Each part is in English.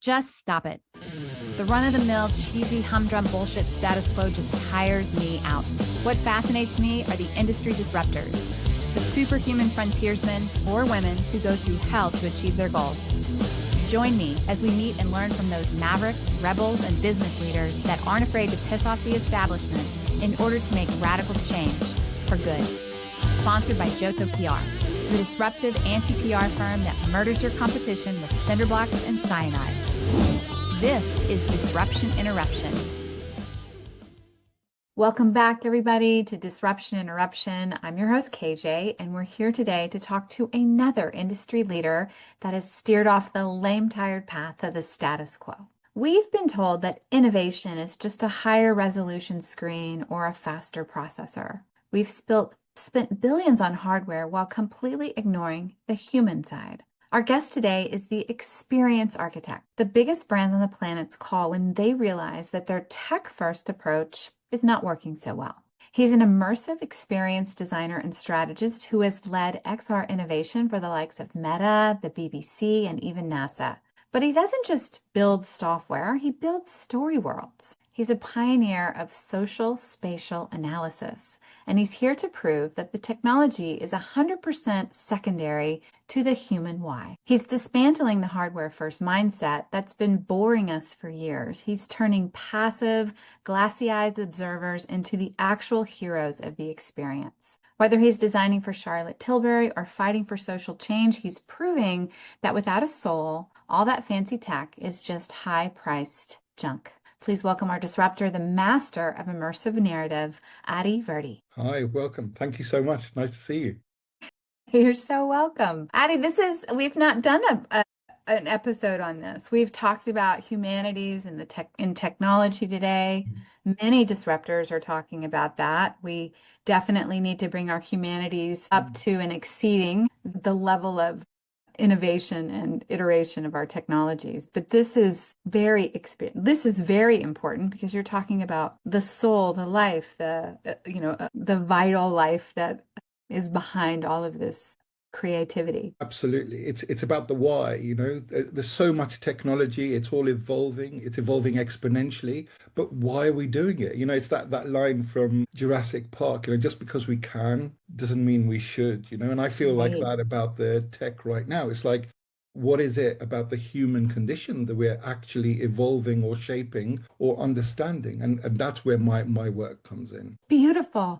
Just stop it. The run-of-the-mill, cheesy, humdrum bullshit status quo just tires me out. What fascinates me are the industry disruptors, the superhuman frontiersmen or women who go through hell to achieve their goals. Join me as we meet and learn from those mavericks, rebels, and business leaders that aren't afraid to piss off the establishment in order to make radical change for good. Sponsored by Johto PR, the disruptive anti-PR firm that murders your competition with cinder blocks and cyanide. This is Disruption Interruption. Welcome back, everybody, to Disruption Interruption. I'm your host, KJ, and we're here today to talk to another industry leader that has steered off the lame-tired path of the status quo. We've been told that innovation is just a higher resolution screen or a faster processor. We've spent billions on hardware while completely ignoring the human side. Our guest today is the experience architect. The biggest brands on the planet's call when they realize that their tech-first approach is not working so well. He's an immersive experience designer and strategist who has led XR innovation for the likes of Meta, the BBC, and even NASA. But he doesn't just build software, he builds story worlds. He's a pioneer of social spatial analysis, and he's here to prove that the technology is 100% secondary to the human why. He's dismantling the hardware-first mindset that's been boring us for years. He's turning passive, glassy-eyed observers into the actual heroes of the experience. Whether he's designing for Charlotte Tilbury or fighting for social change, he's proving that without a soul, all that fancy tech is just high-priced junk. Please welcome our disruptor, the master of immersive narrative, Adipat Virdi. Hi, welcome. Thank you so much. Nice to see you. You're so welcome. Adi, we've not done an episode on this. We've talked about humanities and in technology today. Many disruptors are talking about that. We definitely need to bring our humanities up to and exceeding the level of innovation and iteration of our technologies. But this is very important because you're talking about the soul, the life, the vital life that is behind all of this creativity. Absolutely. It's about the why, There's so much technology, it's all evolving, it's evolving exponentially, but why are we doing it? It's that line from Jurassic Park, just because we can doesn't mean we should, and I feel like that about the tech right now. It's like, what is it about the human condition that we're actually evolving or shaping or understanding? And that's where my work comes in. Beautiful.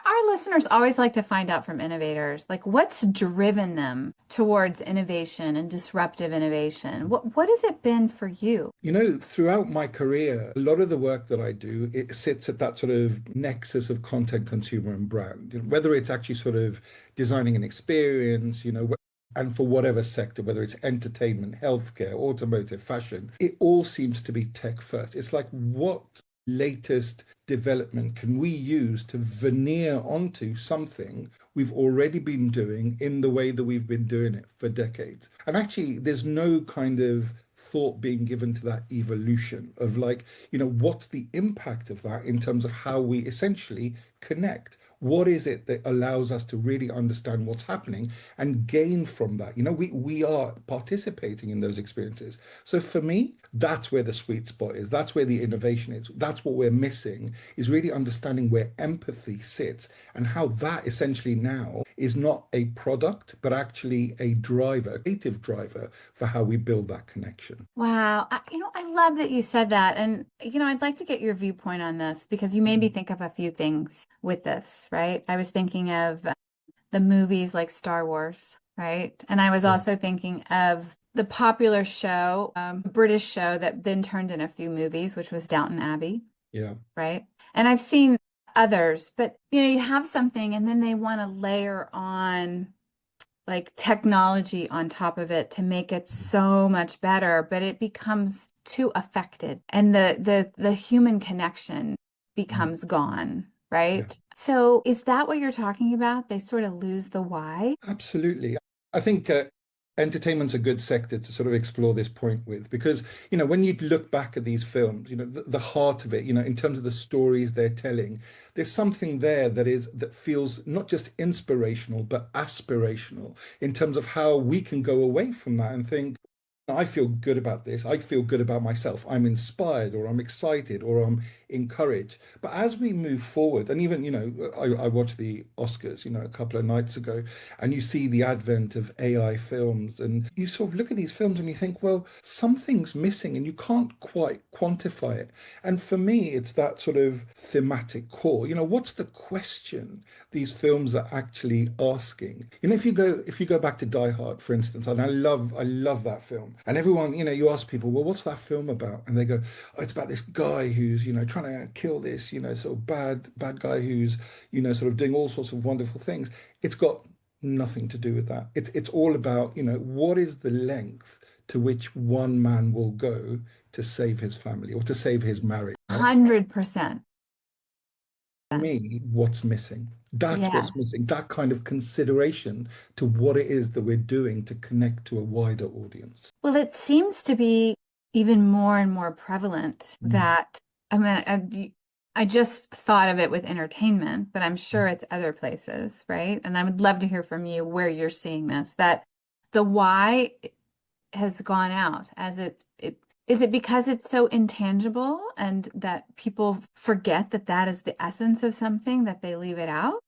Our listeners always like to find out from innovators, like what's driven them towards innovation and disruptive innovation. What has it been for you? Throughout my career, a lot of the work that I do, it sits at that sort of nexus of content, consumer, and brand. Whether it's actually sort of designing an experience, and for whatever sector, whether it's entertainment, healthcare, automotive, fashion, it all seems to be tech first. It's like, what latest development can we use to veneer onto something we've already been doing in the way that we've been doing it for decades? And actually, there's no kind of thought being given to that evolution of what's the impact of that in terms of how we essentially connect? What is it that allows us to really understand what's happening and gain from that? We are participating in those experiences. So for me, that's where the sweet spot is. That's where the innovation is. That's what we're missing, is really understanding where empathy sits and how that essentially now is not a product, but actually a driver, a creative driver for how we build that connection. Wow. I love that you said that. And, I'd like to get your viewpoint on this because you made me think of a few things with this, right? I was thinking of the movies like Star Wars, right? And I was also thinking of the popular show, British show that then turned in a few movies, which was Downton Abbey. Yeah. Right. And I've seen others, but, you have something and then they want to layer on like technology on top of it to make it so much better, but it becomes too affected and the human connection becomes gone, right? Yeah. So is that what you're talking about? They sort of lose the why? Absolutely. I think entertainment's a good sector to sort of explore this point with, because, when you look back at these films, the heart of it, in terms of the stories they're telling, there's something there that feels not just inspirational, but aspirational in terms of how we can go away from that and think, I feel good about this. I feel good about myself. I'm inspired or I'm excited or I'm encouraged. But as we move forward, and even, I watched the Oscars, a couple of nights ago, and you see the advent of AI films, and you sort of look at these films and you think, well, something's missing and you can't quite quantify it. And for me, it's that sort of thematic core. What's the question these films are actually asking? If you go back to Die Hard, for instance, and I love that film. And everyone, you ask people, well, what's that film about? And they go, oh, it's about this guy who's, trying to kill this, sort of bad guy who's, sort of doing all sorts of wonderful things. It's got nothing to do with that. It's all about, what is the length to which one man will go to save his family or to save his marriage, right? 100%. Me, what's missing? That's what's Yes. missing. That kind of consideration to what it is that we're doing to connect to a wider audience. Well, it seems to be even more and more prevalent Mm. that, I mean, I just thought of it with entertainment, but I'm sure it's other places, right? And I would love to hear from you where you're seeing this, that the why has gone out as is it because it's so intangible and that people forget that that is the essence of something that they leave it out?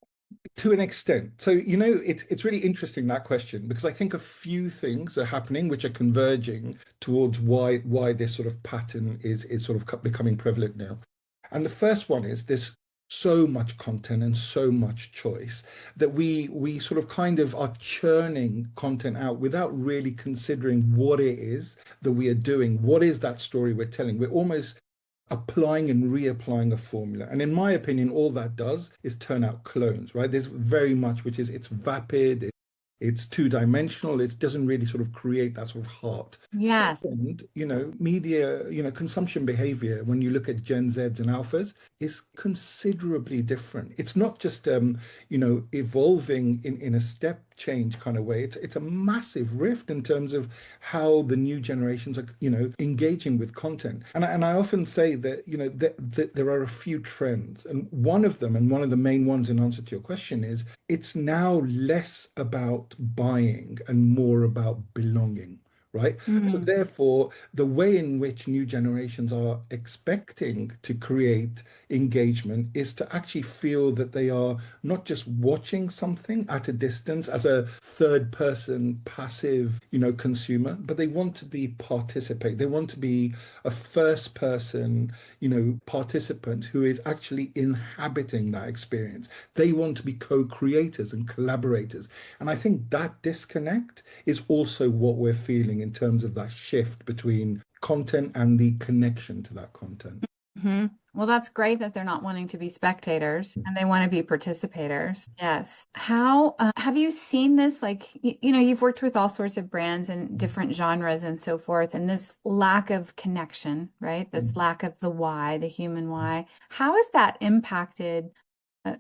To an extent. So, it's really interesting that question because I think a few things are happening which are converging towards why this sort of pattern is sort of becoming prevalent now. And the first one is there's so much content and so much choice that we sort of kind of are churning content out without really considering what it is that we are doing. What is that story we're telling? We're almost applying and reapplying a formula. And in my opinion, all that does is turn out clones, right? There's very much which is it's vapid, it's two-dimensional, it doesn't really sort of create that sort of heart. Yes. Second, media, consumption behavior, when you look at Gen Zs and Alphas, is considerably different. It's not just evolving in a step change kind of way. It's a massive rift in terms of how the new generations are, engaging with content. And I often say that, that there are a few trends. And one of them, and one of the main ones in answer to your question is, it's now less about buying and more about belonging. Right. So Mm. therefore, the way in which new generations are expecting to create engagement is to actually feel that they are not just watching something at a distance as a third person passive, consumer, but they want to be participate. They want to be a first person, participant who is actually inhabiting that experience. They want to be co-creators and collaborators. And I think that disconnect is also what we're feeling in terms of that shift between content and the connection to that content. Hmm. Well, that's great that they're not wanting to be spectators and they want to be participators. Yes. How have you seen this? Like, you've worked with all sorts of brands and different genres and so forth, and this lack of connection, right? This lack of the why, the human why. How has that impacted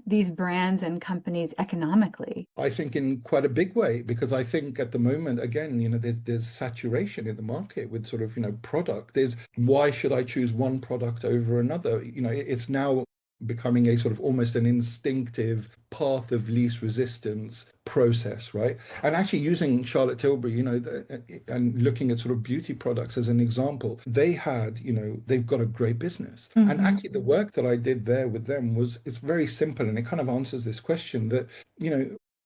these brands and companies economically? I think in quite a big way, because I think at the moment, again, there's saturation in the market with sort of, product. There's why should I choose one product over another? It's now becoming a sort of almost an instinctive path of least resistance process, right? And actually using Charlotte Tilbury, and looking at sort of beauty products as an example, they've got a great business. And Hmm. actually the work that I did there with them it's very simple and it kind of answers this question that,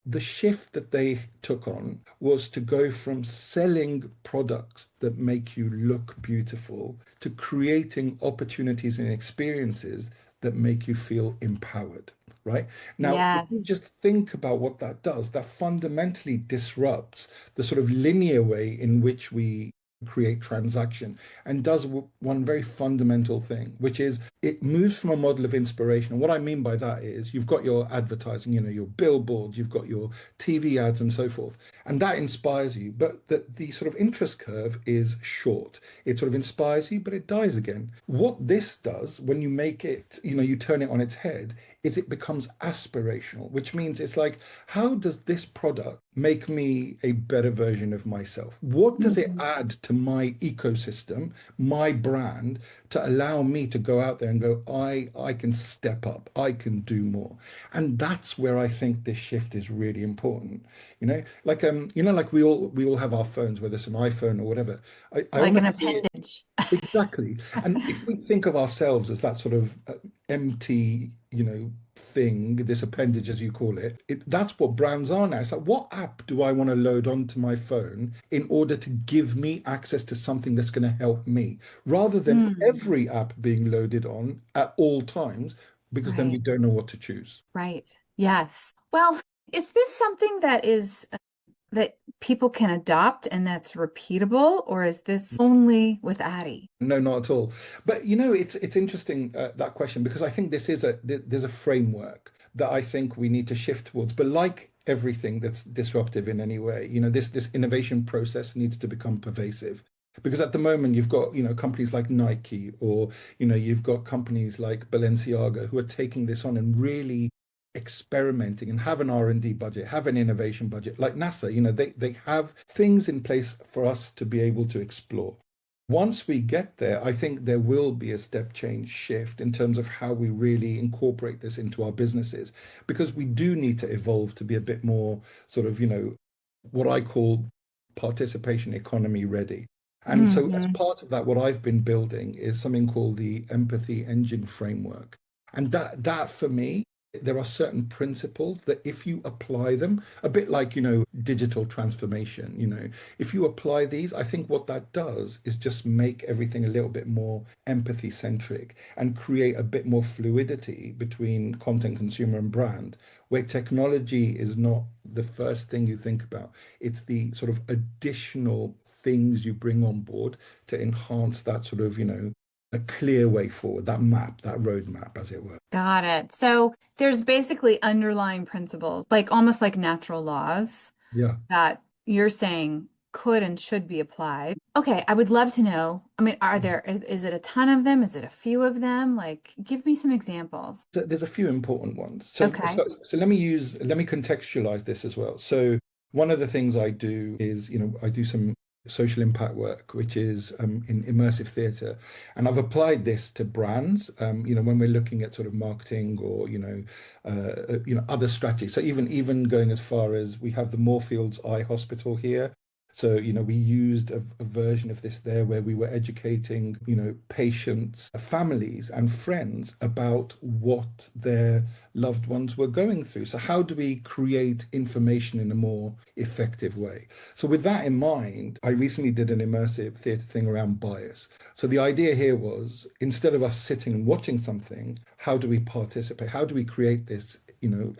the shift that they took on was to go from selling products that make you look beautiful to creating opportunities and experiences that make you feel empowered, right? Now, if you Yes. just think about what that does, that fundamentally disrupts the sort of linear way in which we create transaction and does one very fundamental thing, which is it moves from a model of inspiration. And what I mean by that is you've got your advertising, your billboards, you've got your TV ads and so forth, and that inspires you. But the sort of interest curve is short. It sort of inspires you, but it dies again. What this does when you make it, you turn it on its head, is it becomes aspirational, which means it's like, how does this product make me a better version of myself? What does it Mhm. add to my ecosystem, my brand, to allow me to go out there and go, I can step up, I can do more. And that's where I think this shift is really important. Like we all have our phones, whether it's an iPhone or whatever. I Like an almost see it appendage. exactly. And if we think of ourselves as that sort of empty, thing, this appendage, as you call it, that's what brands are now. It's like, what app do I want to load onto my phone in order to give me access to something that's going to help me, rather than Mm, every app being loaded on at all times, because then we right, don't know what to choose. right. Yes. Well, is this something that is that people can adopt and that's repeatable, or is this only with Addie? No, not at all. But it's interesting that question, because I think there's a framework that I think we need to shift towards. But like everything that's disruptive in any way, this innovation process needs to become pervasive. Because at the moment you've got companies like Nike, or you've got companies like Balenciaga, who are taking this on and really experimenting and have an R&D budget, have an innovation budget. Like NASA, they have things in place for us to be able to explore. Once we get there, I think there will be a step change shift in terms of how we really incorporate this into our businesses, because we do need to evolve to be a bit more sort of, what I call participation economy ready. And so, as Hmm. part of that, what I've been building is something called the empathy engine framework. And that for me, there are certain principles that if you apply them, a bit like, digital transformation, if you apply these, I think what that does is just make everything a little bit more empathy centric and create a bit more fluidity between content consumer and brand, where technology is not the first thing you think about. It's the sort of additional things you bring on board to enhance that sort of, a clear way forward, that map, that roadmap, as it were. Got it. So there's basically underlying principles, like almost like natural laws Yeah. that you're saying could and should be applied. Okay, I would love to know. I mean, is it a ton of them? Is it a few of them? Like, give me some examples. So there's a few important ones. So, Okay. so, so let me contextualize this as well. So one of the things I do is, I do some social impact work, which is in immersive theatre, and I've applied this to brands. When we're looking at sort of marketing, or other strategies. So even going as far as, we have the Moorfields Eye Hospital here. So, we used a version of this there, where we were educating, patients, families, and friends about what their loved ones were going through. So, how do we create information in a more effective way? So, with that in mind, I recently did an immersive theatre thing around bias. So, the idea here was, instead of us sitting and watching something, how do we participate? How do we create this,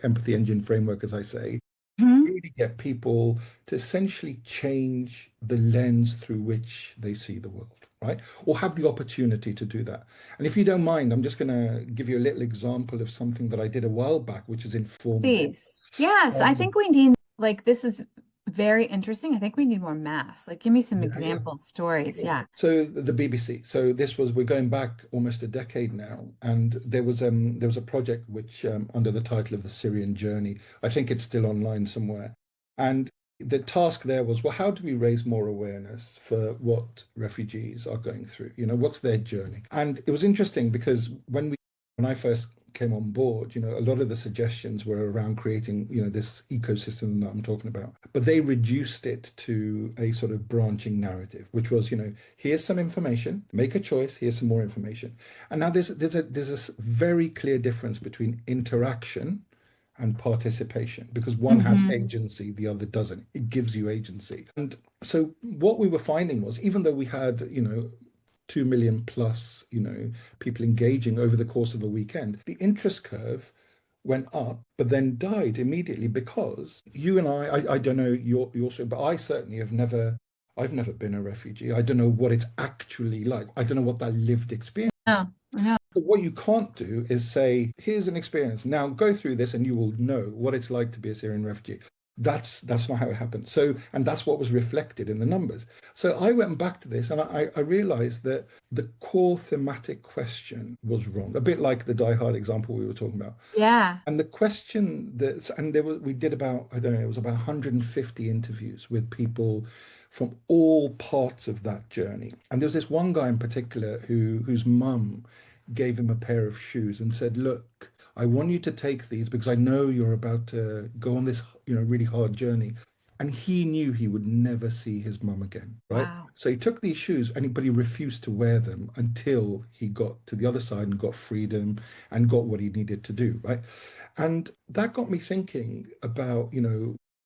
empathy engine framework, as I say, Mhm. really get people to essentially change the lens through which they see the world, right? Or have the opportunity to do that. And if you don't mind, I'm just going to give you a little example of something that I did a while back, which is informative. Please. Yes, I Um, think we need, like, this is very interesting. I think we need more mass. Like, give me some yeah, yeah. example stories. Sure. Yeah. So the BBC. So we're going back almost a decade now, and there was a project which, under the title of the Syrian Journey, I think it's still online somewhere. And the task there was, well, how do we raise more awareness for what refugees are going through? What's their journey? And it was interesting, because when I first came on board, a lot of the suggestions were around creating, this ecosystem that I'm talking about. But they reduced it to a sort of branching narrative, which was, here's some information, make a choice, here's some more information. And now there's a very clear difference between interaction and participation, because one has Hmm. agency, the other doesn't. It gives you agency. And so what we were finding was, even though we had, 2 million plus, people engaging over the course of a weekend, the interest curve went up, but then died immediately, because you and I don't know your story, but I certainly I've never been a refugee. I don't know what it's actually like. I don't know what that lived experience. Oh, I know. But what you can't do is say, here's an experience. Now go through this and you will know what it's like to be a Syrian refugee. That's not how it happened. So, and that's what was reflected in the numbers. So I went back to this and I realized that the core thematic question was wrong, a bit like the Die Hard example we were talking about. Yeah. And the question that, and there was, we did about, I don't know, it was about 150 interviews with people from all parts of that journey. And there was this one guy in particular whose mum gave him a pair of shoes and said, "Look, I want you to take these because I know you're about to go on this, really hard journey." And he knew he would never see his mum again, right? Wow. So he took these shoes but he refused to wear them until he got to the other side and got freedom and got what he needed to do, right? And that got me thinking about,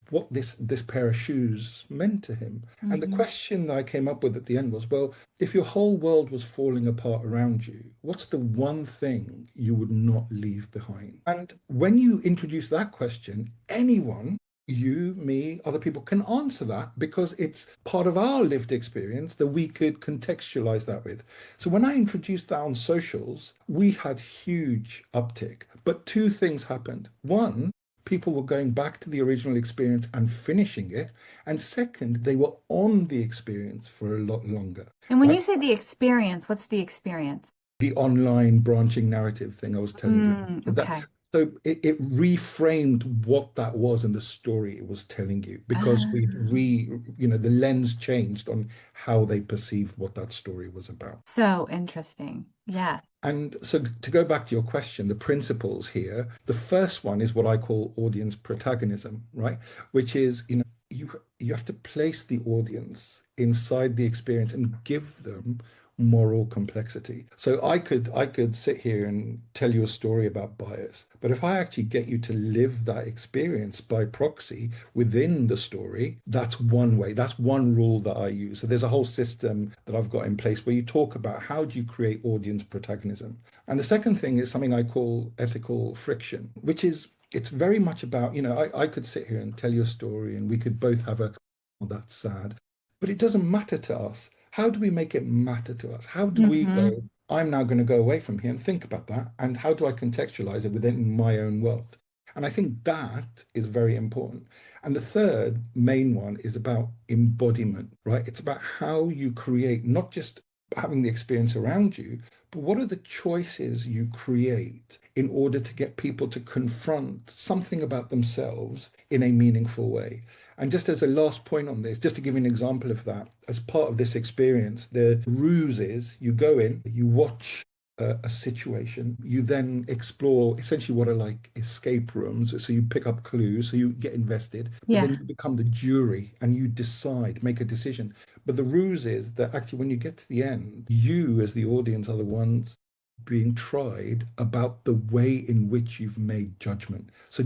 what this pair of shoes meant to him. And the Hmm. question that I came up with at the end was, well, if your whole world was falling apart around you, what's the one thing you would not leave behind? And when you introduce that question, anyone, you, me, other people can answer that because it's part of our lived experience that we could contextualize that with. So when I introduced that on socials, we had huge uptick. But two things happened. One, people were going back to the original experience and finishing it. And second, they were on the experience for a lot longer, And when right? you say the experience, what's the experience? The online branching narrative thing I was telling you. So that Okay. so it reframed what that was and the story it was telling you because Ah, the lens changed on how they perceived what that story was about. so interesting. Yes. And so to go back to your question, the principles here, the first one is what I call audience protagonism, right? Which is, you have to place the audience inside the experience and give them moral complexity. So I could sit here and tell you a story about bias, but if I actually get you to live that experience by proxy within the story, that's one way. That's one rule that I use. So there's a whole system that I've got in place where you talk about how do you create audience protagonism. And the second thing is something I call ethical friction, which is it's very much about, I could sit here and tell you a story and we could both have oh, that's sad, but it doesn't matter to us. How do we make it matter to us? How do we Hmm. go, I'm now going to go away from here and think about that? And how do I contextualize it within my own world? And I think that is very important. And the third main one is about embodiment, right? It's about how you create not just having the experience around you, but what are the choices you create in order to get people to confront something about themselves in a meaningful way? And just as a last point on this, just to give you an example of that, as part of this experience, the ruse is you go in, you watch a situation, you then explore essentially what are like escape rooms. So you pick up clues, so you get invested, but then Yeah. you become the jury and you decide, make a decision. But the ruse is that actually, when you get to the end, you as the audience are the ones being tried about the way in which you've made judgment. So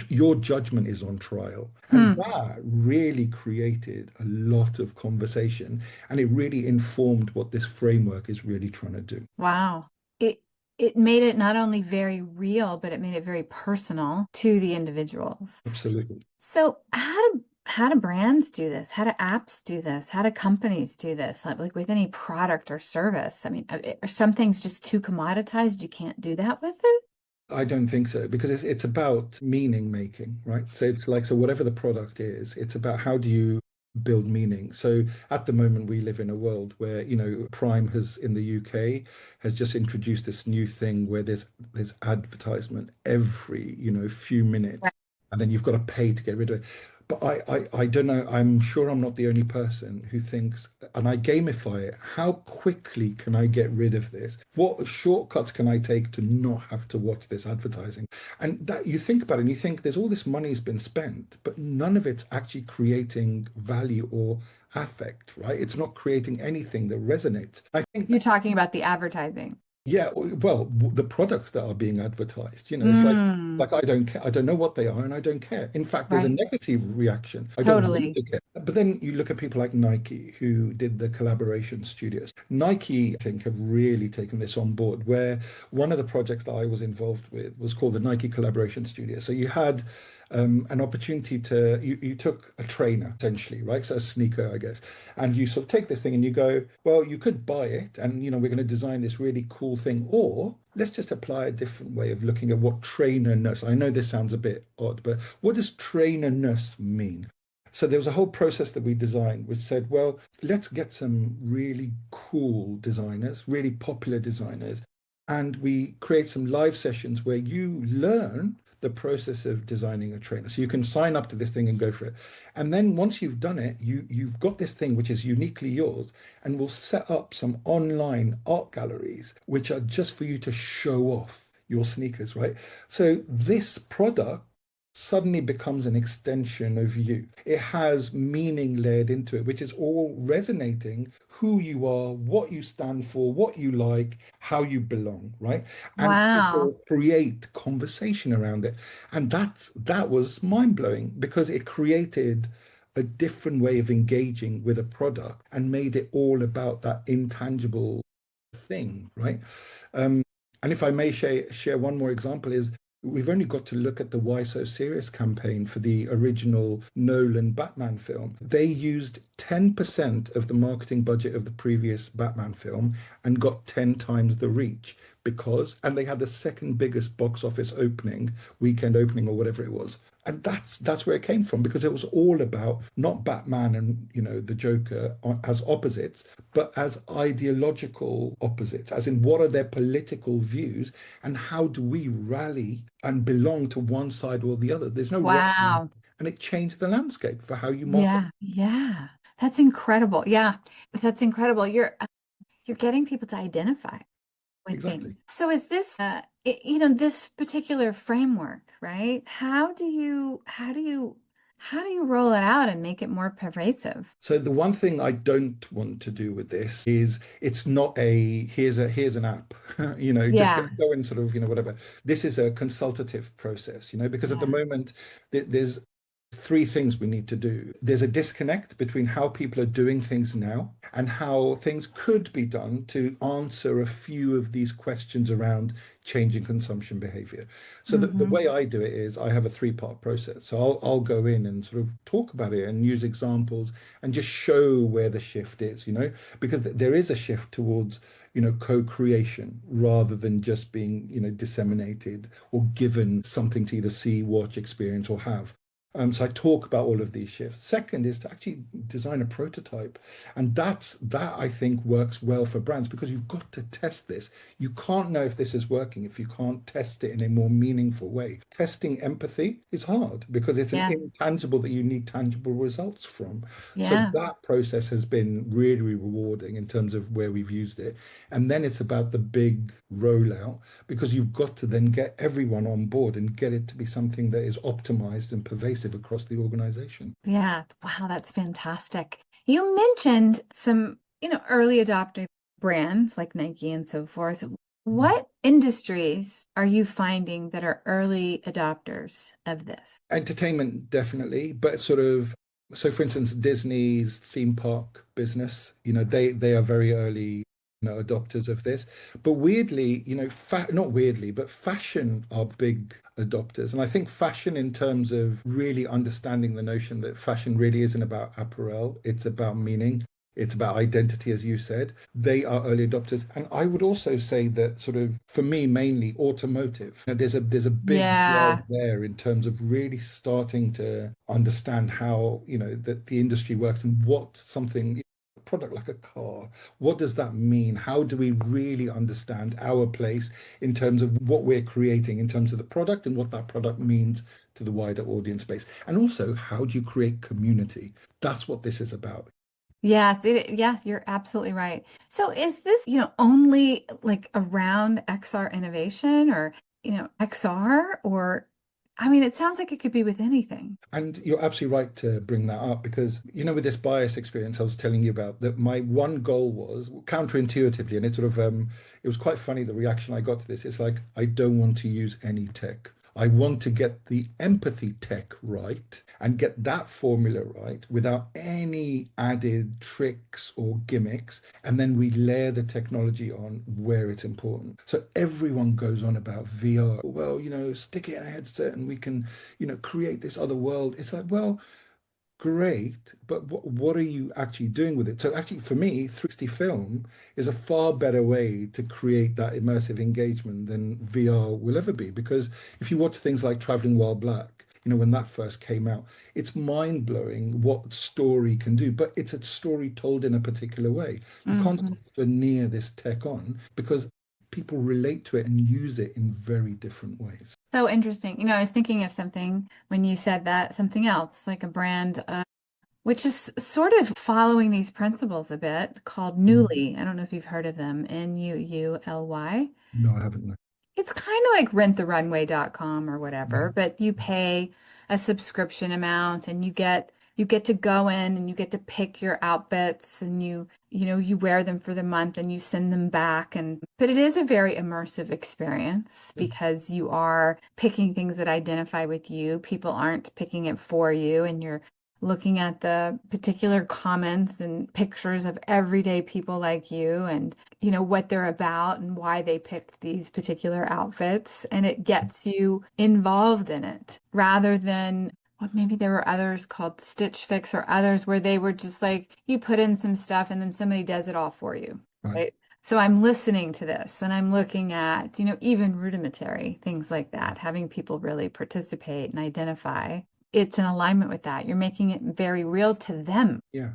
your judgment is on trial. And Hmm. that really created a lot of conversation and it really informed what this framework is really trying to do. Wow. It it made it not only very real, but it made it very personal to the individuals. Absolutely. So how do brands do this? How do apps do this? How do companies do this? Like with any product or service? I mean, are some things just too commoditized? You can't do that with it? I don't think so because it's about meaning making, right? So it's like, so whatever the product is, it's about how do you build meaning. So at the moment, we live in a world where, Prime has in the UK has just introduced this new thing where there's advertisement every, few minutes, Right. and then you've got to pay to get rid of it. But I don't know. I'm sure I'm not the only person who thinks, and I gamify it. How quickly can I get rid of this? What shortcuts can I take to not have to watch this advertising? And that you think about it and you think there's all this money's been spent, but none of it's actually creating value or affect, right? It's not creating anything that resonates. I think You're talking about the advertising. yeah, well, the products that are being advertised, it's Mm, like I don't care. I don't know what they are and I don't care. In fact, there's a right. negative reaction. I don't want Totally. to care. But then you look at people like Nike who did the collaboration studios. Nike, I think, have really taken this on board, where one of the projects that I was involved with was called the Nike Collaboration Studio. So you had an opportunity to, you took a trainer essentially, right? So a sneaker, I guess, and you sort of take this thing and you go, well, you could buy it and, we're going to design this really cool thing, or let's just apply a different way of looking at what trainerness. I know this sounds a bit odd, but what does trainerness mean? So there was a whole process that we designed which said, well, let's get some really cool designers, really popular designers, and we create some live sessions where you learn the process of designing a trainer. So you can sign up to this thing and go for it. And then once you've done it, you've got this thing which is uniquely yours, and we'll set up some online art galleries which are just for you to show off your sneakers, right? So this product suddenly becomes an extension of you. It has meaning layered into it, which is all resonating who you are, what you stand for, what you like, how you belong, right? And Wow. people create conversation around it. And that was mind-blowing because it created a different way of engaging with a product and made it all about that intangible thing, right? Um, and if I may share one more example is we've only got to look at the Why So Serious campaign for the original Nolan Batman film. They used 10% of the marketing budget of the previous Batman film and got 10 times the reach and they had the second biggest box office weekend opening or whatever it was. And that's where it came from because it was all about not Batman and the Joker as opposites, but as ideological opposites, as in what are their political views and how do we rally and belong to one side or the other. There's no right, Wow. and it changed the landscape for how you market. Yeah. Yeah. That's incredible. Yeah. That's incredible. You're getting people to identify with Exactly. things. So is this this particular framework, right? How do you roll it out and make it more pervasive? So the one thing I don't want to do with this is it's not a here's an app, just Yeah. go and sort of, whatever. This is a consultative process, because at the Yeah. moment there's three things we need to do. There's a disconnect between how people are doing things now and how things could be done to answer a few of these questions around changing consumption behavior. So the Hmm. way I do it is I have a three-part process. So I'll go in and sort of talk about it and use examples and just show where the shift is, because there is a shift towards co-creation rather than just being disseminated or given something to either see, watch, experience, or have. So I talk about all of these shifts. Second is to actually design a prototype. And that I think works well for brands because you've got to test this. You can't know if this is working if you can't test it in a more meaningful way. Testing empathy is hard because it's an Yeah. intangible that you need tangible results from. So Yeah. that process has been really rewarding in terms of where we've used it. And then it's about the big rollout because you've got to then get everyone on board and get it to be something that is optimized and pervasive across the organization. Yeah. Wow, that's fantastic. You mentioned some, early adopter brands like Nike and so forth. What industries are you finding that are early adopters of this? Entertainment, definitely, but sort of, so for instance, Disney's theme park business, they are very early, adopters of this. But weirdly, not weirdly, but fashion are big adopters. And I think fashion in terms of really understanding the notion that fashion really isn't about apparel, it's about meaning. It's about identity, as you said. They are early adopters. And I would also say that sort of, for me, mainly automotive. There's a big drive Yeah. there in terms of really starting to understand how, that the industry works and what something a product like a car, what does that mean? How do we really understand our place in terms of what we're creating in terms of the product and what that product means to the wider audience base? And also, how do you create community? That's what this is about. Yes, you're absolutely right. So is this, only like around XR innovation or, XR or I mean, it sounds like it could be with anything. And you're absolutely right to bring that up because, with this bias experience I was telling you about, that my one goal was counterintuitively, and it sort of, it was quite funny the reaction I got to this. It's like, I don't want to use any tech. I want to get the empathy tech right and get that formula right without any added tricks or gimmicks. And then we layer the technology on where it's important. So everyone goes on about VR. Well, stick it in a headset and we can, create this other world. It's like, well, great, but what are you actually doing with it? So actually, for me, 360 film is a far better way to create that immersive engagement than VR will ever be. Because if you watch things like Traveling While Black, when that first came out, it's mind-blowing what story can do, but it's a story told in a particular way. You can't Hmm. veneer this tech on because people relate to it and use it in very different ways. So interesting. I was thinking of something when you said that, something else, like a brand, which is sort of following these principles a bit, called Mm. Newly. I don't know if you've heard of them, Nuuly. No, I haven't. No. It's kind of like renttherunway.com or whatever, Mm. but you pay a subscription amount and you get to go in and you get to pick your outfits and you wear them for the month and you send them back, and but it is a very immersive experience because you are picking things that identify with you. People aren't picking it for you, and you're looking at the particular comments and pictures of everyday people like you, and what they're about and why they picked these particular outfits, and it gets you involved in it rather than what maybe there were others called Stitch Fix or others where they were just like you put in some stuff and then somebody does it all for you, Right. right? So I'm listening to this and I'm looking at, even rudimentary things like that, having people really participate and identify. It's in alignment with that. You're making it very real to them. Yeah.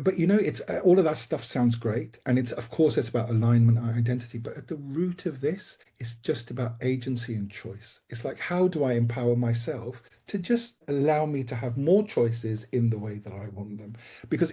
But it's all of that stuff sounds great. And it's, of course, it's about alignment and identity. But at the root of this, it's just about agency and choice. It's like, how do I empower myself to just allow me to have more choices in the way that I want them? Because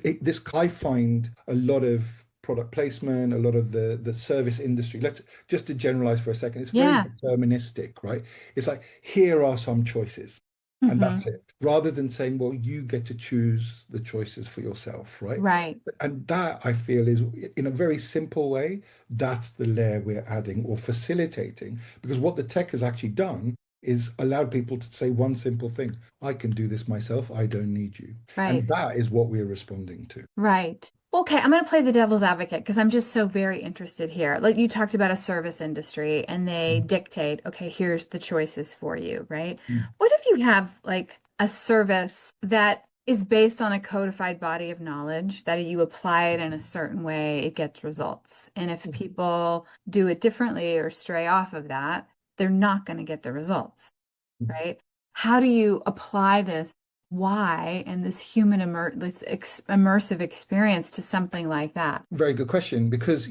I find a lot of product placement, a lot of the service industry, let's just to generalize for a second, it's very Yeah. deterministic, right? It's like, here are some choices. And that's Hmm. it. Rather than saying, well, you get to choose the choices for yourself, right? Right. And that I feel is, in a very simple way, that's the layer we're adding or facilitating. Because what the tech has actually done is allowed people to say one simple thing: I can do this myself. I don't need you. And Right. that is what we're responding to. Right. Okay, I'm going to play the devil's advocate because I'm just so very interested here. Like you talked about a service industry and they dictate, okay, here's the choices for you, right? Mm. What if you have like a service that is based on a codified body of knowledge that you apply it in a certain way, it gets results. And if people do it differently or stray off of that, they're not going to get the results, right? How do you apply this why and this immersive experience to something like that? Very good question, because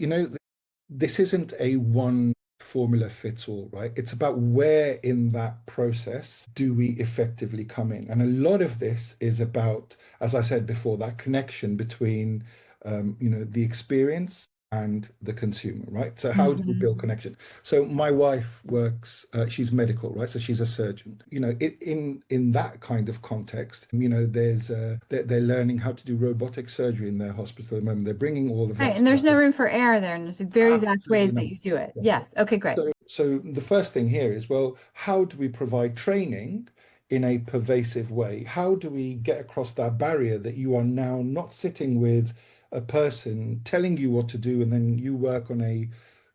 this isn't a one formula fits all, right? It's about where in that process do we effectively come in. And a lot of this is about, as I said before, that connection between the experience and the consumer, right? So how do we Hmm. build connection? So my wife works, she's medical, right? So she's a surgeon. In that kind of context, there's they're learning how to do robotic surgery in their hospital at the moment. They're bringing all of Right, that and there's stuff. no room for error there, and there's very exact Absolutely ways not. that you do it. Yeah. Yes. Okay, great. So the first thing here is, well, how do we provide training in a pervasive way? How do we get across that barrier that you are now not sitting with a person telling you what to do and then you work on a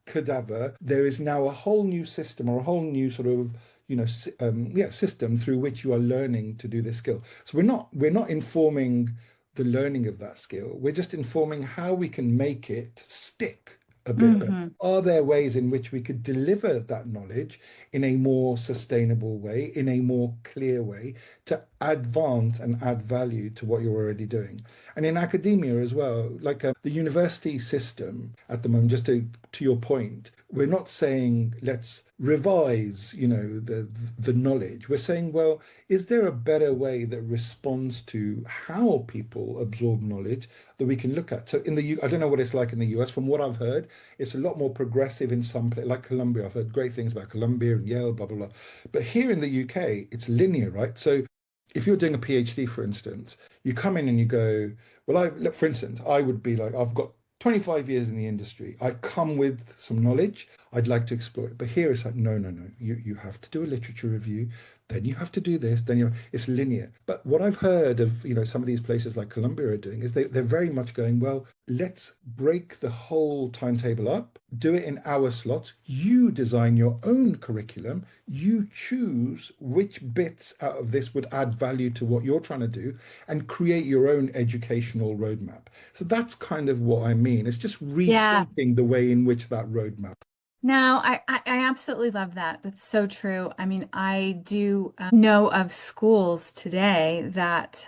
cadaver? There is now a whole new system or a whole new sort of system through which you are learning to do this skill. So we're not informing the learning of that skill. We're just informing how we can make it stick a bit better. Hmm. Are there ways in which we could deliver that knowledge in a more sustainable way, in a more clear way, to advance and add value to what you're already doing? And in academia as well, like the university system at the moment, just to your point, we're not saying let's revise, the knowledge. We're saying, well, is there a better way that responds to how people absorb knowledge that we can look at? So I don't know what it's like in the US. From what I've heard, it's a lot more progressive in some places, like Columbia. I've heard great things about Columbia and Yale, blah, blah, blah. But here in the UK, it's linear, right? So if you're doing a PhD, for instance, you come in and you go, well, look, for instance, I would be like, I've got 25 years in the industry. I come with some knowledge. I'd like to explore it. But here it's like, no, no, no. You have to do a literature review. Then you have to do this. Then it's linear. But what I've heard of, some of these places like Columbia are doing is they're very much going, well, let's break the whole timetable up, do it in hour slots. You design your own curriculum. You choose which bits out of this would add value to what you're trying to do and create your own educational roadmap. So that's kind of what I mean. It's just Yeah. rethinking the way in which that roadmap. No, I absolutely love that. That's so true. I mean, I do know of schools today that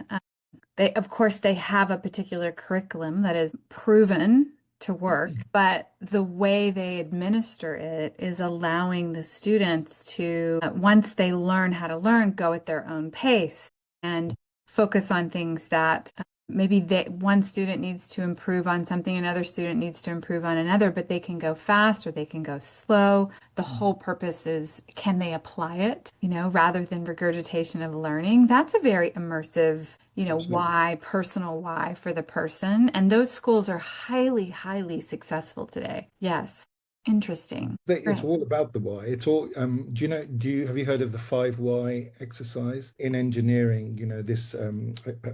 they, of course, they have a particular curriculum that is proven to work, but the way they administer it is allowing the students to, once they learn how to learn, go at their own pace and focus on things that maybe one student needs to improve on something, another student needs to improve on another, but they can go fast or they can go slow. The whole purpose is, can they apply it, rather than regurgitation of learning? That's a very immersive, Absolutely. why, personal why for the person. And those schools are highly, highly successful today. Yes. Interesting. It's Right. all about the why. It's all, have you heard of the 5 why exercise in engineering?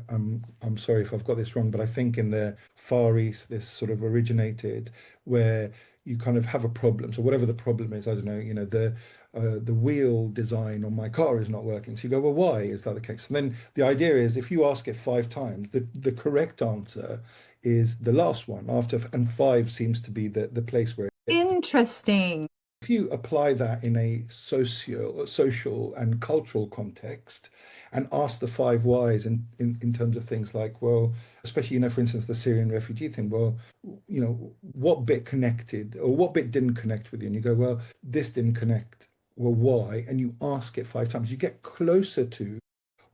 I'm sorry if I've got this wrong, but I think in the Far East, this sort of originated where you kind of have a problem. So whatever the problem is, I don't know, the wheel design on my car is not working. So you go, well, why is that the case? And then the idea is if you ask it 5 times, the correct answer is the last one after, and five seems to be the place where it fits. Interesting. If you apply that in a social and cultural context and ask the 5 whys in terms of things like, well, especially, for instance, the Syrian refugee thing, well, what bit connected or what bit didn't connect with you? And you go, well, this didn't connect. Well, why? And you ask it 5 times, you get closer to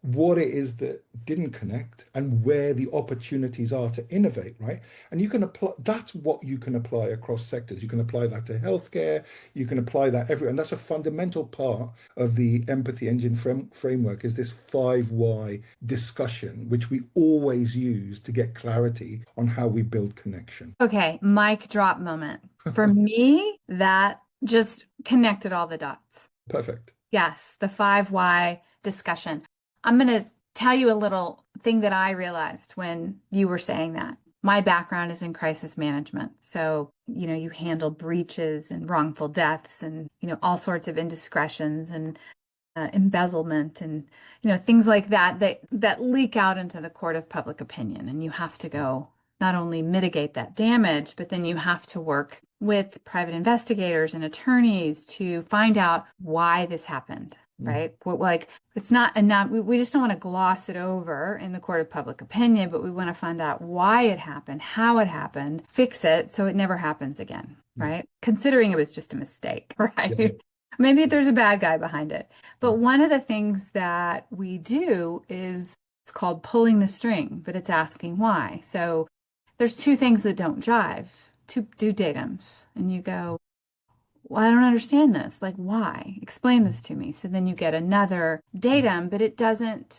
what it is that didn't connect and where the opportunities are to innovate, right? And you can apply that's what you can apply across sectors. You can apply that to healthcare, you can apply that everywhere. And that's a fundamental part of the empathy engine framework is this 5 why discussion, which we always use to get clarity on how we build connection. Okay, mic drop moment. For me, that just connected all the dots. Perfect. Yes, the 5 why discussion. I'm going to tell you a little thing that I realized when you were saying that. My background is in crisis management. So, you handle breaches and wrongful deaths and, all sorts of indiscretions and embezzlement and, things like that leak out into the court of public opinion. And you have to go not only mitigate that damage, but then you have to work with private investigators and attorneys to find out why this happened, Mm. right? Like, it's not enough. We just don't want to gloss it over in the court of public opinion, but we want to find out why it happened, how it happened, fix it so it never happens again, Yeah. right? Considering it was just a mistake, Yeah. Yeah. right? Maybe Yeah. there's a bad guy behind it. But Mm. one of the things that we do is it's called pulling the string, but it's asking why. So there's two things that don't jive, two do datums. And you go, well, I don't understand this. Like, why? Explain this to me. So then you get another Mm. datum, but it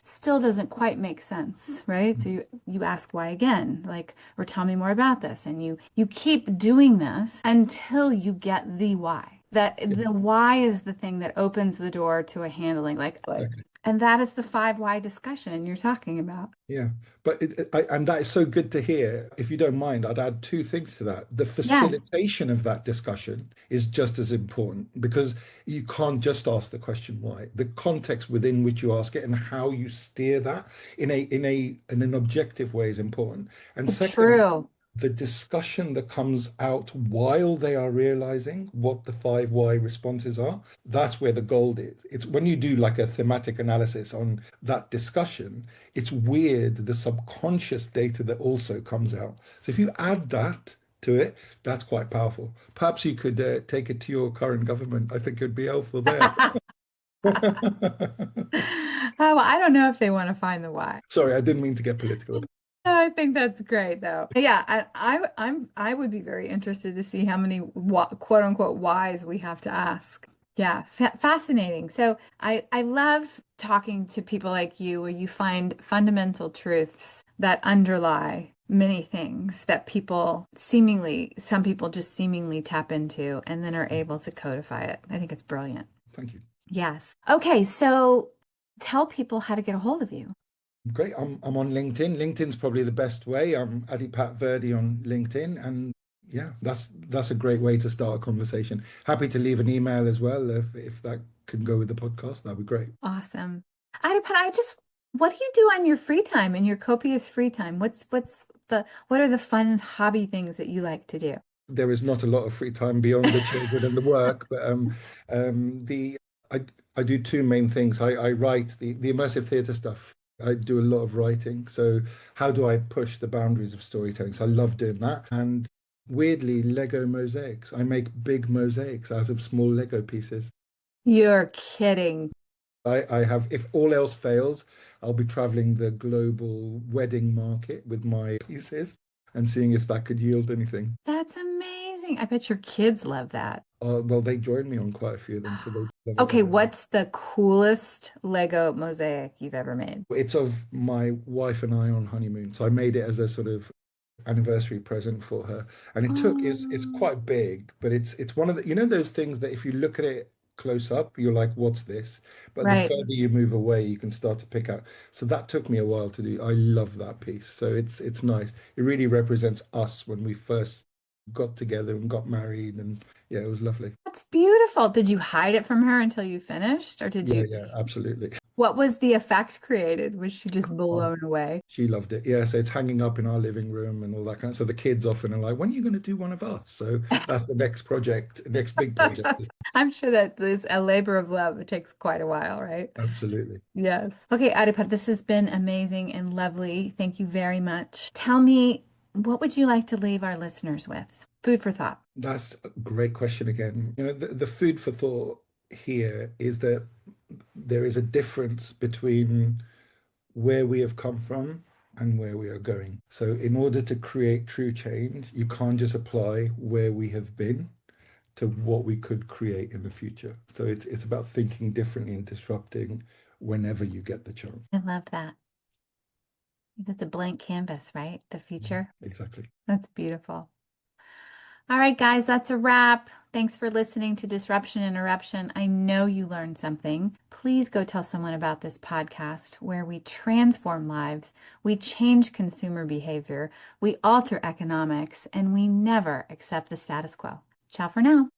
still doesn't quite make sense, right? So you ask why again, like, or tell me more about this. And you keep doing this until you get the why. That Yeah. the why is the thing that opens the door to a handling, Exactly. and that is the 5 why discussion you're talking about. Yeah, but and that is so good to hear. If you don't mind, I'd add 2 things to that. The Yeah. facilitation of that discussion is just as important because you can't just ask the question why. The context within which you ask it and how you steer that in an objective way is important. And second, True. the discussion that comes out while they are realizing what the 5 why responses are, that's where the gold is. It's when you do like a thematic analysis on that discussion, it's weird the subconscious data that also comes out. So if you add that to it, that's quite powerful. Perhaps you could take it to your current government. I think it would be helpful there. Oh, I don't know if they want to find the why. Sorry, I didn't mean to get political. I think that's great though. Yeah, I would be very interested to see how many quote unquote whys we have to ask. Yeah, fascinating. So I love talking to people like you where you find fundamental truths that underlie many things that some people just seemingly tap into and then are able to codify it. I think it's brilliant. Thank you. Yes. Okay, so tell people how to get a hold of you. Great. I'm on LinkedIn. LinkedIn's probably the best way. I'm Adipat Virdi on LinkedIn, and yeah, that's a great way to start a conversation. Happy to leave an email as well if that can go with the podcast. That'd be great. Awesome. Adipat, what do you do on your free time, in your copious free time? What are the fun hobby things that you like to do? There is not a lot of free time beyond the children and the work, but the I I do two main things. I write the immersive theatre stuff. I do a lot of writing. So how do I push the boundaries of storytelling? So I love doing that. And weirdly, Lego mosaics. I make big mosaics out of small Lego pieces. You're kidding. I have, if all else fails, I'll be traveling the global wedding market with my pieces and seeing if that could yield anything. That's amazing. I bet your kids love that. Well, they joined me on quite a few of them, so they love it Okay, very much. what's the coolest Lego mosaic you've ever made? It's of my wife and I on honeymoon. So I made it as a sort of anniversary present for her. And it's Oh, quite big, but it's one of the, those things that if you look at it close up, you're like, what's this? But the right. further you move away, you can start to pick out. So that took me a while to do. I love that piece. So it's nice. It really represents us when we first got together and got married, and yeah, it was lovely. That's beautiful. Did you hide it from her until you finished, or Yeah, yeah, absolutely. what was the effect created? Was she just Oh, blown away? she loved it. Yeah, so it's hanging up in our living room and all that kind of. So the kids often are like, "When are you going to do one of us?" So that's the next project, next big project. I'm sure that this a labor of love. It takes quite a while, right? Absolutely. Yes. Okay, Adipat, this has been amazing and lovely. Thank you very much. Tell me, what would you like to leave our listeners with? Food for thought. That's a great question again. The food for thought here is that there is a difference between where we have come from and where we are going. So in order to create true change, you can't just apply where we have been to what we could create in the future. So it's about thinking differently and disrupting whenever you get the chance. I love that. It's a blank canvas, right? The future. Exactly. That's beautiful. All right, guys, that's a wrap. Thanks for listening to Disruption Interruption. I know you learned something. Please go tell someone about this podcast where we transform lives, we change consumer behavior, we alter economics, and we never accept the status quo. Ciao for now.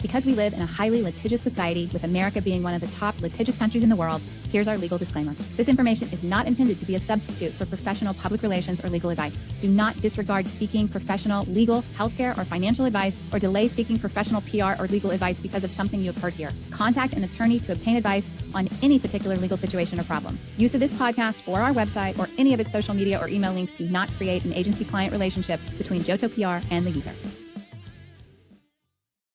Because we live in a highly litigious society, with America being one of the top litigious countries in the world, here's our legal disclaimer. This information is not intended to be a substitute for professional public relations or legal advice. Do not disregard seeking professional, legal, healthcare, or financial advice, or delay seeking professional PR or legal advice because of something you have heard here. Contact an attorney to obtain advice on any particular legal situation or problem. Use of this podcast or our website or any of its social media or email links do not create an agency-client relationship between Johto PR and the user.